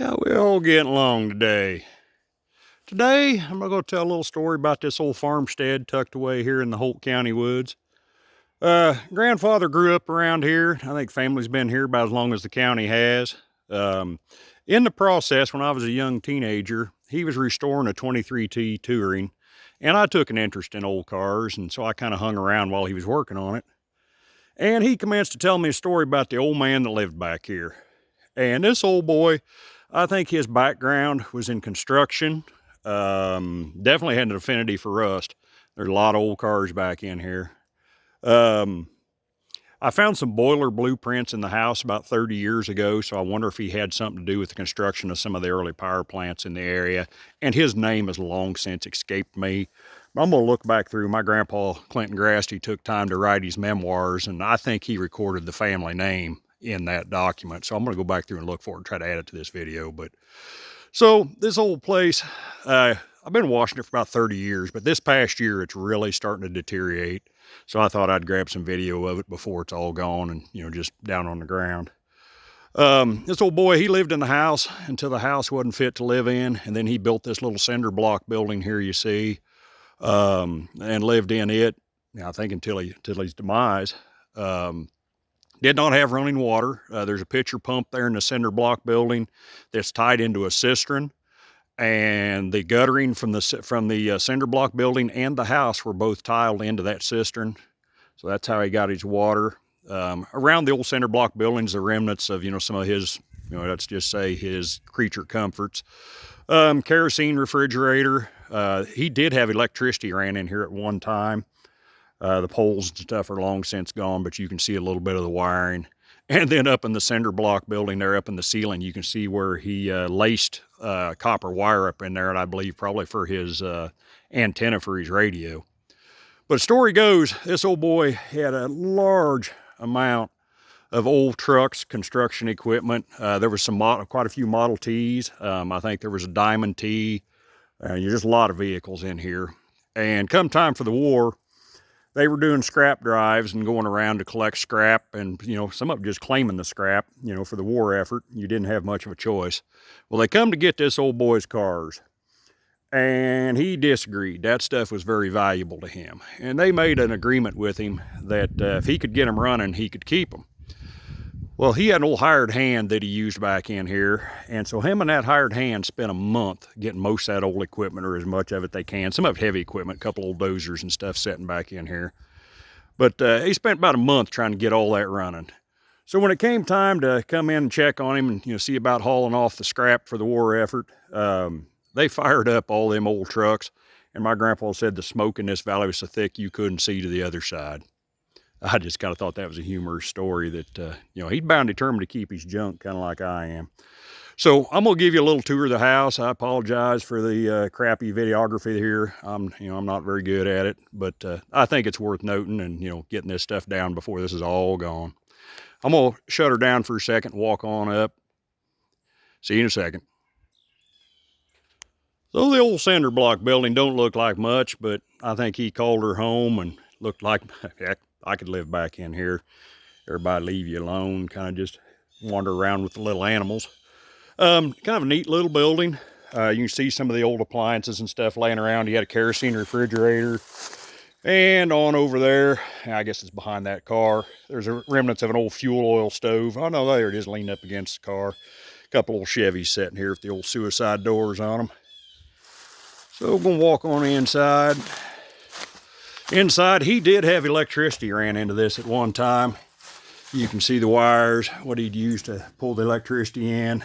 How we all getting along today? Today, I'm going to go tell a little story about this old farmstead tucked away here in the Holt County woods. Grandfather grew up around here. I think family's been here about as long as the county has. Um, in the process, when I was a young teenager, he was restoring a 23T Touring, and I took an interest in old cars, and so I kind of hung around while he was working on it. And he commenced to tell me a story about the old man that lived back here. And this old boy, I think his background was in construction. Definitely had an affinity for rust. There's a lot of old cars back in here. Um, I found some boiler blueprints in the house about 30 years ago, so I wonder if he had something to do with the construction of some of the early power plants in the area. And his name has long since escaped me. I'm going to look back through. My grandpa, Clinton Grasty, took time to write his memoirs, and I think he recorded the family name in that document. So I'm going to go back through and look for it and try to add it to this video. But so this old place, I've been washing it for about 30 years, but this past year it's really starting to deteriorate. So I thought I'd grab some video of it before it's all gone and, just down on the ground. This old boy, he lived in the house until the house wasn't fit to live in. And then he built this little cinder block building here you see, and lived in it, I think until his demise. Did not have running water. There's a pitcher pump there in the cinder block building that's tied into a cistern, and the guttering from the cinder block building and the house were both tiled into that cistern. So that's how he got his water. Around the old cinder block buildings, the remnants of some of his, let's just say his creature comforts. Kerosene refrigerator. He did have electricity ran in here at one time. The poles and stuff are long since gone, but you can see a little bit of the wiring. And then up in the cinder block building there, up in the ceiling, you can see where he laced copper wire up in there, and I believe probably for his antenna for his radio. But story goes, this old boy had a large amount of old trucks, construction equipment. There was quite a few Model Ts. I think there was a Diamond T. Just a lot of vehicles in here. And come time for the war, they were doing scrap drives and going around to collect scrap, and some of them just claiming the scrap, for the war effort. You didn't have much of a choice. Well, they come to get this old boy's cars, and he disagreed. That stuff was very valuable to him, and they made an agreement with him that if he could get them running, he could keep them. Well, he had an old hired hand that he used back in here, and so him and that hired hand spent a month getting most of that old equipment, or as much of it they can. Some of it heavy equipment, a couple old dozers and stuff sitting back in here. But he spent about a month trying to get all that running. So when it came time to come in and check on him and see about hauling off the scrap for the war effort, they fired up all them old trucks, and my grandpa said the smoke in this valley was so thick you couldn't see to the other side. I just kind of thought that was a humorous story that, he's bound determined to keep his junk, kind of like I am. So I'm going to give you a little tour of the house. I apologize for the crappy videography here. I'm not very good at it, but I think it's worth noting and, getting this stuff down before this is all gone. I'm going to shut her down for a second and walk on up. See you in a second. So the old cinder block building don't look like much, but I think he called her home and looked like, heck, I could live back in here. Everybody leave you alone, kind of just wander around with the little animals. Kind of a neat little building. You can see some of the old appliances and stuff laying around. He had a kerosene refrigerator. And on over there, I guess it's behind that car, there's remnants of an old fuel oil stove. Oh no, there it is, leaned up against the car. A couple old Chevys sitting here with the old suicide doors on them. So we're gonna walk on the inside. Inside, he did have electricity ran into this at one time. You can see the wires, what he'd used to pull the electricity in.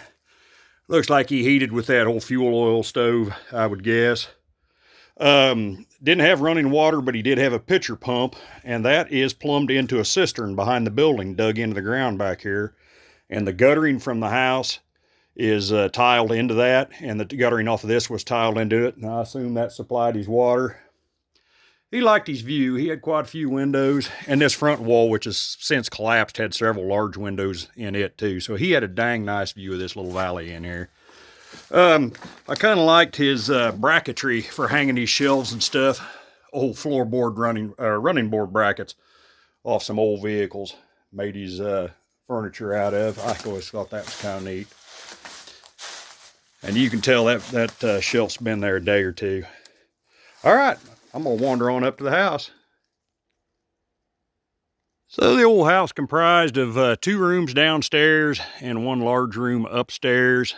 Looks like he heated with that old fuel oil stove, I would guess. Didn't have running water, but he did have a pitcher pump, and that is plumbed into a cistern behind the building, dug into the ground back here. And the guttering from the house is tiled into that, and the guttering off of this was tiled into it, and I assume that supplied his water. He liked his view. He had quite a few windows, and this front wall, which has since collapsed, had several large windows in it too. So he had a dang nice view of this little valley in here. I kind of liked his bracketry for hanging these shelves and stuff. Old floorboard running board brackets off some old vehicles. Made his furniture out of. I always thought that was kind of neat. And you can tell that shelf's been there a day or two. All right, I'm gonna wander on up to the house. So the old house comprised of 2 rooms downstairs and 1 large room upstairs.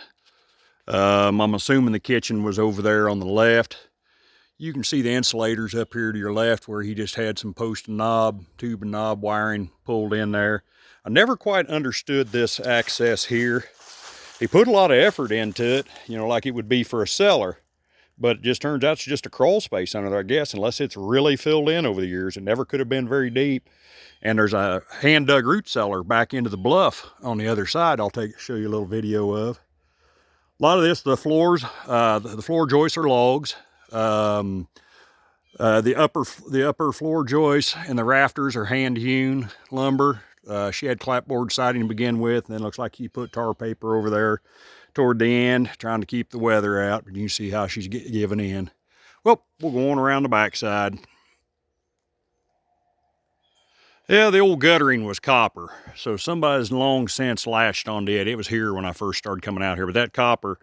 I'm assuming the kitchen was over there on the left. You can see the insulators up here to your left where he just had some post and knob, tube and knob wiring pulled in there. I never quite understood this access here. He put a lot of effort into it, you know, like it would be for a cellar. But it just turns out it's just a crawl space under there, I guess, unless it's really filled in over the years. It never could have been very deep. And there's a hand-dug root cellar back into the bluff on the other side I'll show you a little video of. A lot of this, the floors, the floor joists are logs. The upper floor joists and the rafters are hand-hewn lumber. She had clapboard siding to begin with, and then looks like he put tar paper over there toward the end, trying to keep the weather out. But you can see how she's giving in. Well, we're going around the backside. Yeah, the old guttering was copper, so somebody's long since latched onto it. It was here when I first started coming out here, but that copper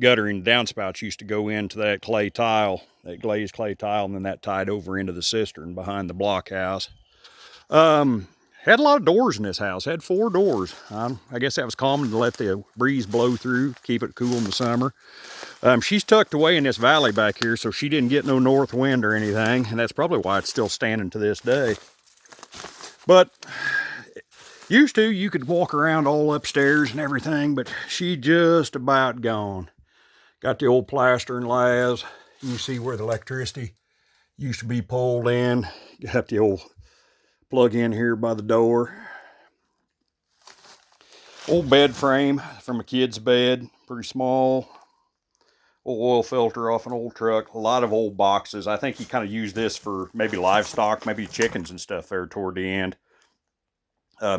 guttering downspouts used to go into that clay tile, that glazed clay tile, and then that tied over into the cistern behind the blockhouse. Had a lot of doors in this house. Had 4 doors. I guess that was common to let the breeze blow through, keep it cool in the summer. She's tucked away in this valley back here, so she didn't get no north wind or anything, and that's probably why it's still standing to this day. But used to, you could walk around all upstairs and everything, but she just about gone. Got the old plaster and laths. You can see where the electricity used to be pulled in. Got the old plug in here by the door. Old bed frame from a kid's bed, pretty small. Old oil filter off an old truck. A lot of old boxes. I think he kind of used this for maybe livestock, maybe chickens and stuff there toward the end.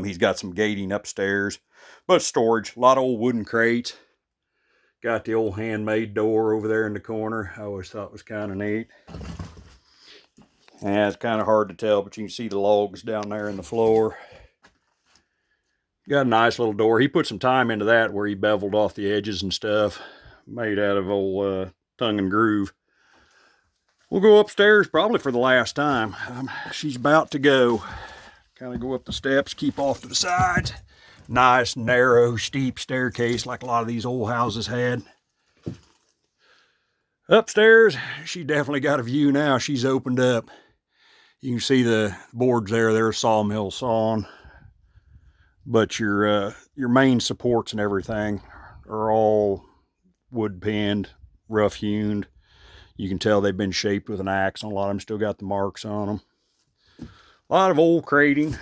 He's got some gating upstairs, but storage. A lot of old wooden crates. Got the old handmade door over there in the corner. I always thought it was kind of neat. Yeah, it's kind of hard to tell, but you can see the logs down there in the floor. Got a nice little door. He put some time into that where he beveled off the edges and stuff. Made out of old tongue and groove. We'll go upstairs probably for the last time. She's about to go. Kind of go up the steps, keep off to the sides. Nice, narrow, steep staircase like a lot of these old houses had. Upstairs, she definitely got a view now. She's opened up. You can see the boards there. They're sawmill sawn. But your main supports and everything are all wood pinned, rough hewn. You can tell they've been shaped with an axe. A lot of them still got the marks on them. A lot of old crating.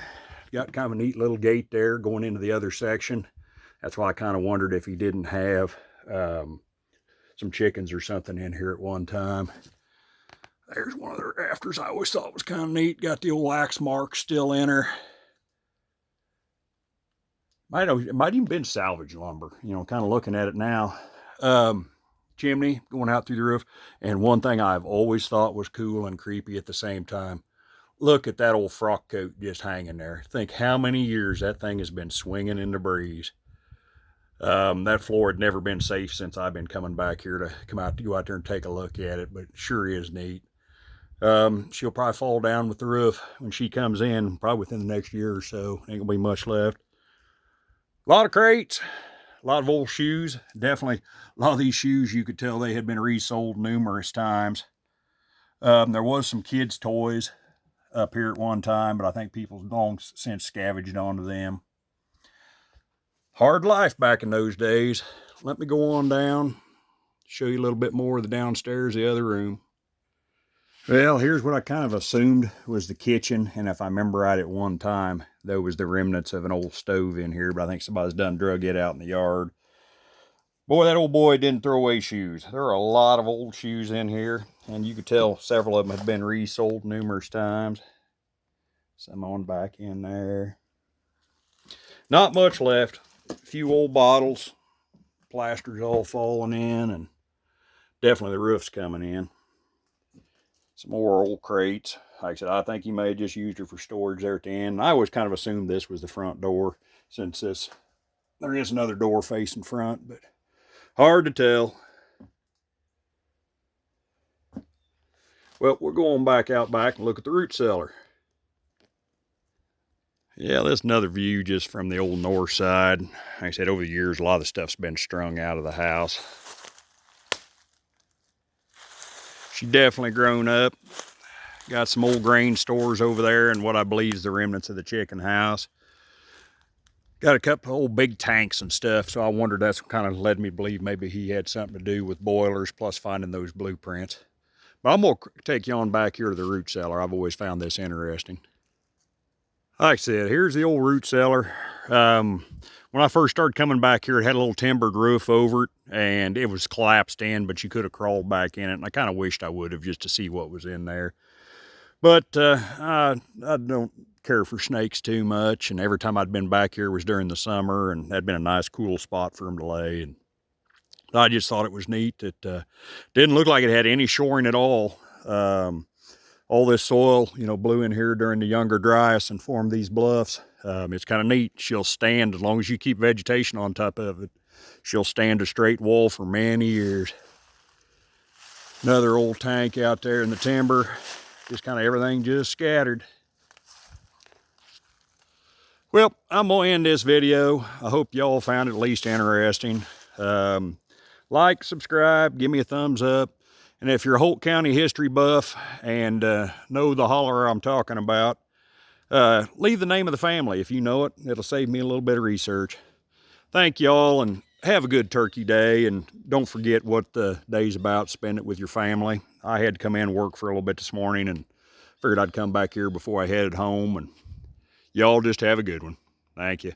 Got kind of a neat little gate there going into the other section. That's why I kind of wondered if he didn't have some chickens or something in here at one time. There's one of the rafters I always thought was kind of neat. Got the old axe mark still in her. It might even been salvage lumber, you know, kind of looking at it now. Chimney going out through the roof. And one thing I've always thought was cool and creepy at the same time. Look at that old frock coat just hanging there. Think how many years that thing has been swinging in the breeze. That floor had never been safe since I've been coming back here to go out there and take a look at it, but sure is neat. She'll probably fall down with the roof when she comes in, probably within the next year or so. Ain't gonna be much left. A lot of crates, a lot of old shoes. Definitely a lot of these shoes, you could tell they had been resold numerous times. There was some kids' toys up here at one time, but I think people long since scavenged onto them. Hard life back in those days. Let me go on down, show you a little bit more of the downstairs, the other room. Well, here's what I kind of assumed was the kitchen, and if I remember right at one time, there was the remnants of an old stove in here, but I think somebody's done drug it out in the yard. Boy, that old boy didn't throw away shoes. There are a lot of old shoes in here, and you could tell several of them have been resold numerous times. Some on back in there. Not much left. A few old bottles. Plaster's all falling in, and definitely the roof's coming in. Some more old crates. Like I said, I think he may have just used her for storage there at the end. I always kind of assumed this was the front door, since there is another door facing front, but hard to tell. Well, we're going back out back and look at the root cellar. Yeah, that's another view just from the old north side. Like I said, over the years, a lot of the stuff's been strung out of the house. She definitely grown up. Got some old grain stores over there and what I believe is the remnants of the chicken house. Got a couple of old big tanks and stuff, so I wondered that's what kind of led me to believe maybe he had something to do with boilers, plus finding those blueprints. But I'm gonna take you on back here to the root cellar. I've always found this interesting. Like I said, here's the old root cellar. When I first started coming back here, it had a little timbered roof over it, and it was collapsed in, but you could have crawled back in it, and I kind of wished I would have just to see what was in there. But I don't care for snakes too much, and every time I'd been back here was during the summer, and that'd been a nice cool spot for them to lay. And I just thought it was neat. It didn't look like it had any shoring at all. All this soil, blew in here during the younger dryas and formed these bluffs. It's kind of neat. She'll stand, as long as you keep vegetation on top of it, she'll stand a straight wall for many years. Another old tank out there in the timber. Just kind of everything just scattered. Well, I'm gonna end this video. I hope y'all found it at least interesting. Like, subscribe, give me a thumbs up. And if you're a Holt County history buff and know the holler I'm talking about, leave the name of the family if you know it. It'll save me a little bit of research. Thank y'all, and have a good turkey day, and don't forget what the day's about. Spend it with your family. I had to come in and work for a little bit this morning and figured I'd come back here before I headed home, and y'all just have a good one. Thank you.